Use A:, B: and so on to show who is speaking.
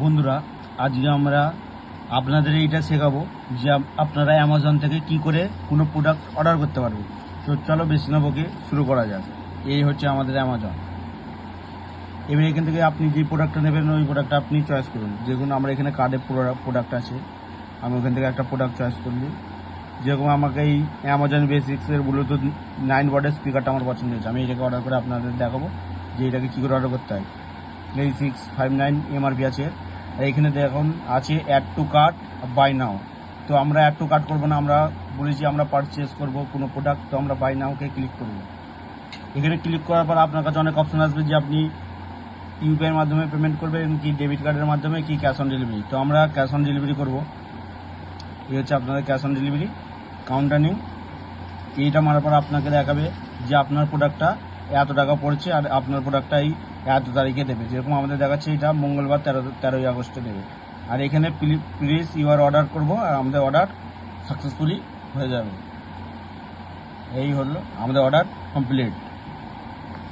A: বন্ধুরা, আজকে আমরা আপনাদের এইটা শেখাবো যে আপনারা অ্যামাজন থেকে কি করে কোনো প্রোডাক্ট অর্ডার করতে পারবেন। তো চলো বেশি না বকে শুরু করা যাক। এই হচ্ছে আমাদের অ্যামাজন। এবার এখান থেকে আপনি যে প্রোডাক্টটা নেবেন ওই প্রোডাক্টটা আপনি চয়েস করুন। যেরকম আমরা এখানে কার্ডে প্রোডাক্ট আছে, আমি ওখান থেকে একটা প্রোডাক্ট চয়েস করলি। যেরকম আমাকে এই অ্যামাজন বেসিক্সের ব্লুটুথ 9 ওয়াটের স্পিকারটা আমার পছন্দ হয়েছে, আমি এটাকে অর্ডার করে আপনাদের দেখাবো যে এটাকে কী করে অর্ডার করতে হয়। এই 659 এমআরপি আছে। আর এখানে দেখুন আছে অ্যাড টু কার্ট, বাই নাও। তো আমরা অ্যাড টু কার্ট করবো না, আমরা বলেছি আমরা পারচেস করবো কোনো প্রোডাক্ট, তো আমরা বাই নাওকে ক্লিক করবো। এখানে ক্লিক করার পর আপনার কাছে অনেক অপশন আসবে যে আপনি ইউপিআইয়ের মাধ্যমে পেমেন্ট করবেন কি ডেবিট কার্ডের মাধ্যমে কি ক্যাশ অন ডেলিভারি। তো আমরা ক্যাশ অন ডেলিভারি করবো। এই হচ্ছে আপনাদের ক্যাশ অন ডেলিভারি কাউন্টার নিন। এইটা মারার পর আপনাকে দেখাবে যে আপনার প্রোডাক্টটা এত টাকা পড়ছে আর আপনার প্রোডাক্টটা এই এত তারিখে দেবে। যেরকম আমাদের দেখাচ্ছে এটা মঙ্গলবার 13ই আগস্টে দেবে। আর এখানে প্লিজ ইউর অর্ডার করব আর আমাদের অর্ডার সাকসেসফুলি হয়ে যাবে। এই হলো আমাদের অর্ডার কমপ্লিট।